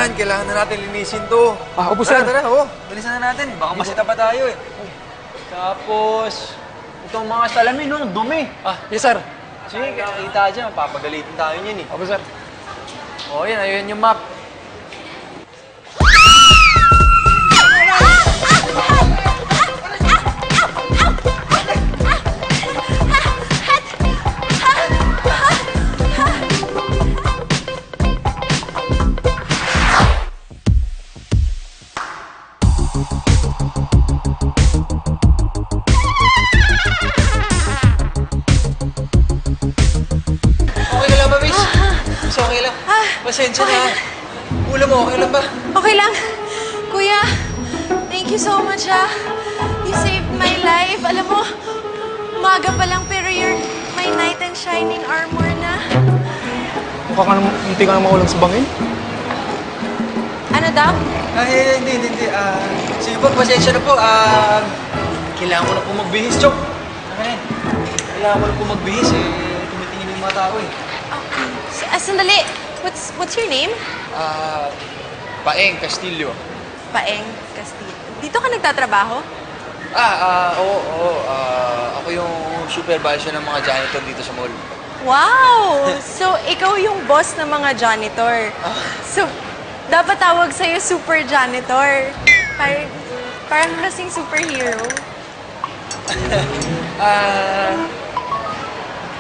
yan. Kailangan na natin linisin to. Opo, sir. Tara, oh. Bilisan na natin. Baka masita pa tayo eh. Tapos, itong mga salamin, no? Dumi. Yes, sir. Sige, kakakita dyan. Papagalitin tayo niyan eh. Opo, sir. O, yan. Ayun yung map. Okay lang ba, miss? Miss, okay lang. Pasensya na. Ulam mo, okay lang ba? Okay lang. Kuya, thank you so much, ha. You saved my life. Alam mo, umaga pa lang pero you're my knight in shining armor na. Mukha ka naman, hindi ka na maulang sa bangin. Ano daw? Hindi. Sige po, pasensya na po. Kailangan ko na po magbihis, Chok. Ano yan? Kailangan ko na po magbihis eh. Tumitingin yung mga tao eh. Okay. Sandali. What's your name? Paeng Castillo. Paeng Castillo. Dito ka nagtatrabaho? Oo. Ako yung supervisor ng mga janitor dito sa mall. Wow! So, ikaw yung boss ng mga janitor. So, dapat tawag sa'yo super janitor. Parang kasing superhero.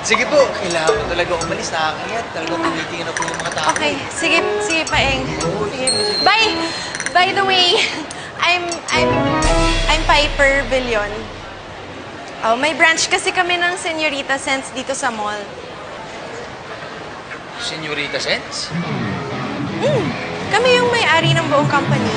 Sige po, kailangan ko talaga umalis. Nakakayat. Talagang tumitingin na po yung mga tao. Okay, sige, Paeng. Sige. By the way, I'm Piper Villion. Oh, may branch kasi kami ng Señorita Sense dito sa mall. Señorita Sense? Kami yung may-ari ng buong company.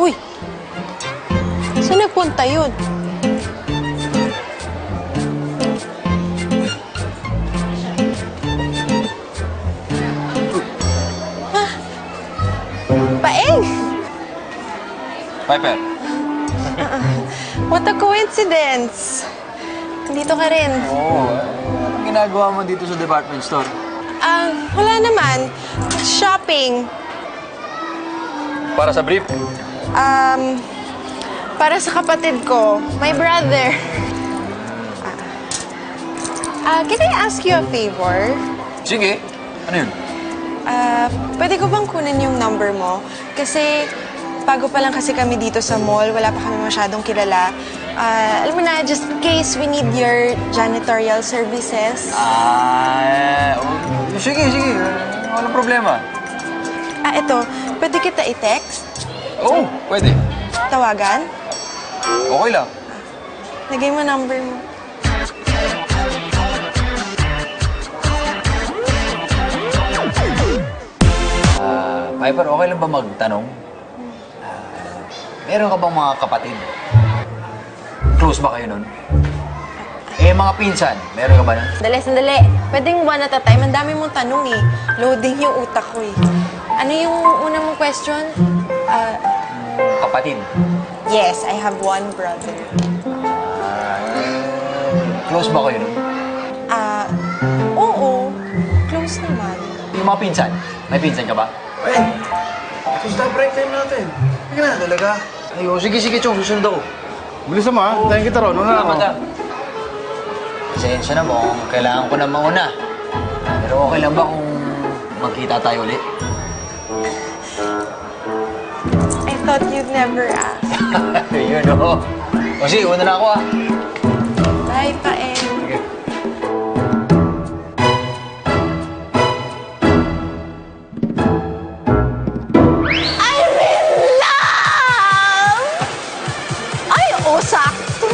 Uy! Saan nagpunta yun? Paeng! Piper. What a coincidence! Dito ka rin. Anong ginagawa mo dito sa department store? Wala naman. Shopping. Para sa brief? Para sa kapatid ko. My brother. Can I ask you a favor? Sige. Ano yun? Pwede ko bang kunin yung number mo? Kasi bago pa lang kasi kami dito sa mall, wala pa kami masyadong kilala. Alam mo na, just in case we need your janitorial services. Sige. Walang problema. Ito, pwede kita i-text? Oo, pwede. Tawagan? Okay lang. Lagay mo number mo. Piper, okay lang ba magtanong? Meron ka bang mga kapatid? Close ba kayo nun? Mga pinsan, meron ka ba nun? Sandali. Pwedeng one at a time. Ang dami mong tanong eh. Loading yung utak ko eh. Ano yung una mong question? Kapatid. Yes, I have one brother. Close ba kayo nun? Oo. Close naman. Yung mga pinsan, may pinsan ka ba? Paeng! Susunod ang break time natin. Hindi ka na talaga. Sige, Chong. Susunod ako. Bilisan mo, ha? Tayo kita ron. Una ako. Pasensya na mo, kailangan ko na mauna. Pero okay lang ba kung magkita tayo ulit? I thought you'd never ask. Yun, o. O sige, una na ako, ah. Bye, Paeng. Sige. I'm in love! Ay, sakto.